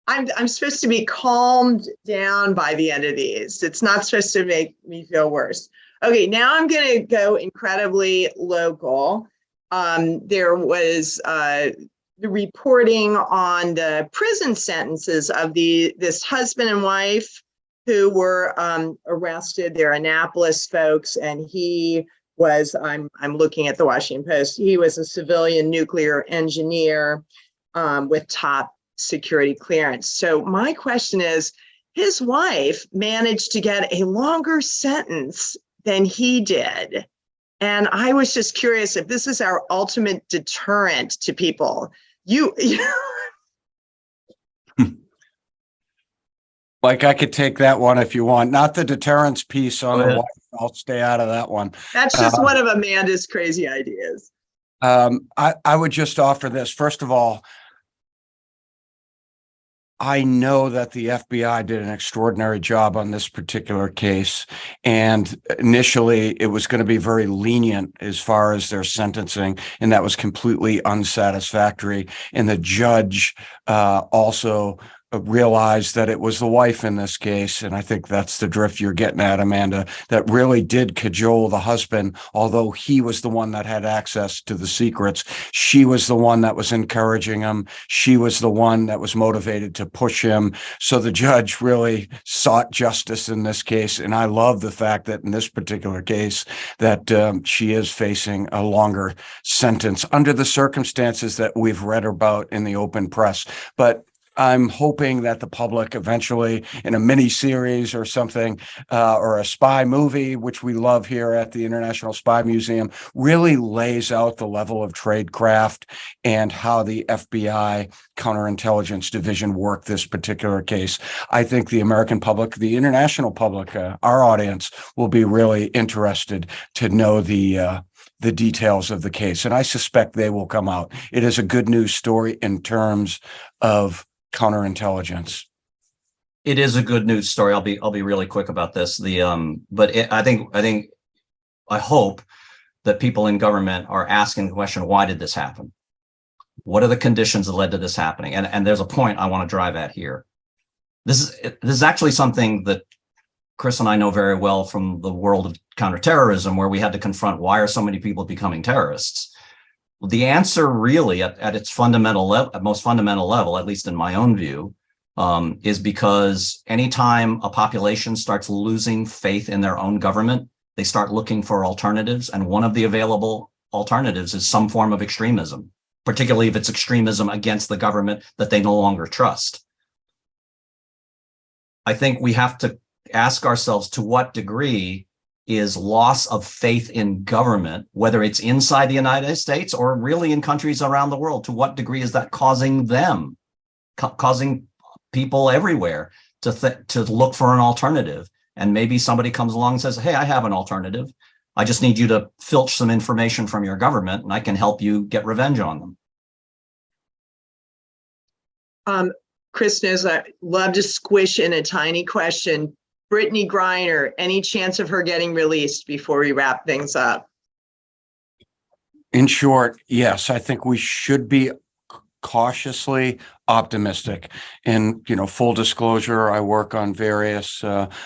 I'm supposed to be calmed down by the end of these. It's not supposed to make me feel worse. Okay, now I'm going to go incredibly local. There was the reporting on the prison sentences of this husband and wife who were arrested. They're Annapolis folks, and he was, I'm looking at the Washington Post, he was a civilian nuclear engineer with top security clearance. So my question is, his wife managed to get a longer sentence than he did. And I was just curious if this is our ultimate deterrent to people. Like, I could take that one if you want. Not the deterrence piece on the wife. I'll stay out of that one. That's just one of Amanda's crazy ideas. I would just offer this. First of all, I know that the FBI did an extraordinary job on this particular case. And initially, it was going to be very lenient as far as their sentencing, and that was completely unsatisfactory. And the judge also realized that it was the wife in this case, and I think that's the drift you're getting at, Amanda, that really did cajole the husband, although he was the one that had access to the secrets. She was the one that was encouraging him. She was the one that was motivated to push him. So the judge really sought justice in this case, and I love the fact that in this particular case that she is facing a longer sentence under the circumstances that we've read about in the open press. But I'm hoping that the public eventually, in a mini series or something, or a spy movie, which we love here at the International Spy Museum, really lays out the level of tradecraft and how the FBI counterintelligence division worked this particular case. I think the American public, the international public, our audience will be really interested to know the details of the case. And I suspect they will come out. It is a good news story in terms of counterintelligence. It is a good news story. I'll be really quick about this. I hope that people in government are asking the question, why did this happen? What are the conditions that led to this happening? And there's a point I want to drive at here. This is actually something that Chris and I know very well from the world of counterterrorism, where we had to confront, why are so many people becoming terrorists? The answer really at its fundamental level, at most fundamental level, at least in my own view, is because anytime a population starts losing faith in their own government, they start looking for alternatives. And one of the available alternatives is some form of extremism, particularly if it's extremism against the government that they no longer trust. I think we have to ask ourselves, to what degree is loss of faith in government, whether it's inside the United States or really in countries around the world, to what degree is that causing people everywhere to look for an alternative? And maybe somebody comes along and says, hey, I have an alternative. I just need you to filch some information from your government and I can help you get revenge on them. Chris knows I love to squish in a tiny question. Brittany Griner, any chance of her getting released before we wrap things up? In short, yes, I think we should be cautiously optimistic. And, full disclosure, I work on various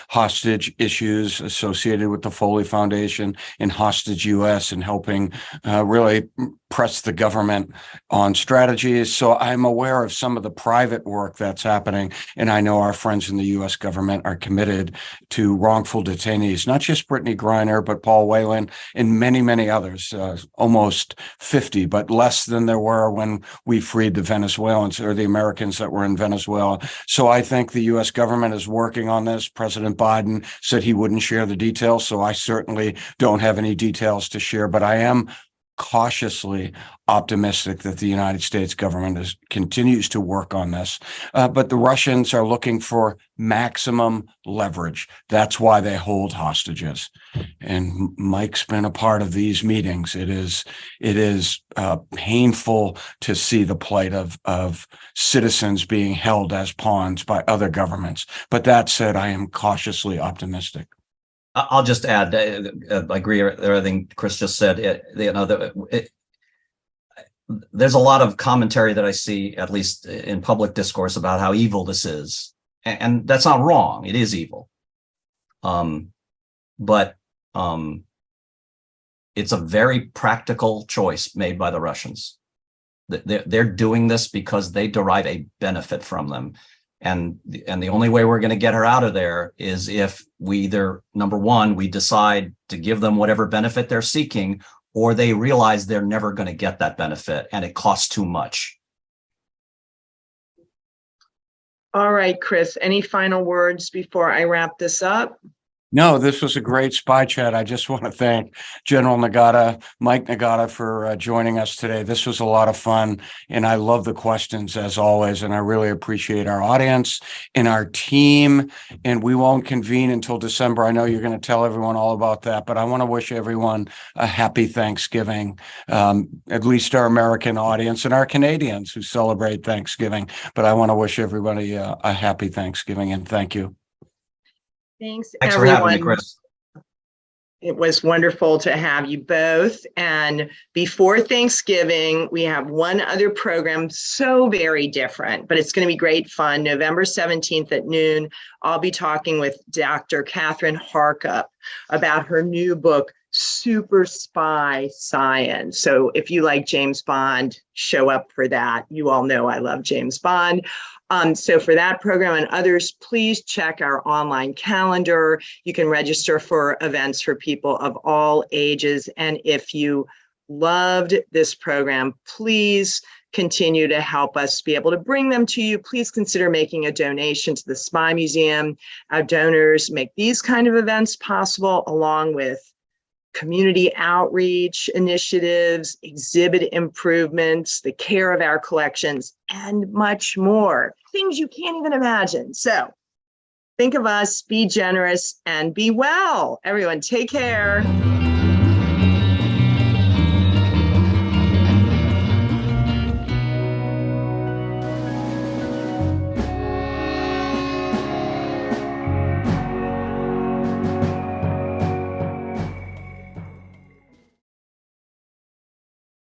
hostage issues associated with the Foley Foundation and Hostage US, and helping really press the government on strategies. So I'm aware of some of the private work that's happening. And I know our friends in the US government are committed to wrongful detainees, not just Brittany Griner, but Paul Whelan and many, many others, almost 50, but less than there were when we freed the Venezuelans or the Americans that were in Venezuela. So I think the US government is working on this. President Biden said he wouldn't share the details. So I certainly don't have any details to share, but I am cautiously optimistic that the United States government continues to work on this. But the Russians are looking for maximum leverage. That's why they hold hostages. And Mike's been a part of these meetings. It is painful to see the plight of citizens being held as pawns by other governments. But that said, I am cautiously optimistic. I'll just add, I agree with everything Chris just said. There's a lot of commentary that I see, at least in public discourse, about how evil this is. And that's not wrong. It is evil. But it's a very practical choice made by the Russians. They're doing this because they derive a benefit from them. And the only way we're going to get her out of there is if we either, number one, we decide to give them whatever benefit they're seeking, or they realize they're never going to get that benefit and it costs too much. All right, Chris, any final words before I wrap this up? No, this was a great spy chat. I just want to thank General Nagata, Mike Nagata, for joining us today. This was a lot of fun, and I love the questions as always, and I really appreciate our audience and our team, and we won't convene until December. I know you're going to tell everyone all about that, but I want to wish everyone a happy Thanksgiving, at least our American audience and our Canadians who celebrate Thanksgiving, but I want to wish everybody a happy Thanksgiving, and thank you. Thanks, Thanks everyone. for having me, Chris. It was wonderful to have you both. And before Thanksgiving, we have one other program, so very different, but it's going to be great fun. November 17th at noon, I'll be talking with Dr. Catherine Harkup about her new book, Super Spy Science. So if you like James Bond, show up for that. You all know I love James Bond. So for that program and others, please check our online calendar. You can register for events for people of all ages. And if you loved this program, please continue to help us be able to bring them to you. Please consider making a donation to the Spy Museum. Our donors make these kind of events possible, along with community outreach initiatives, exhibit improvements, the care of our collections, and much more. Things you can't even imagine. So think of us, be generous, and be well. Everyone, take care.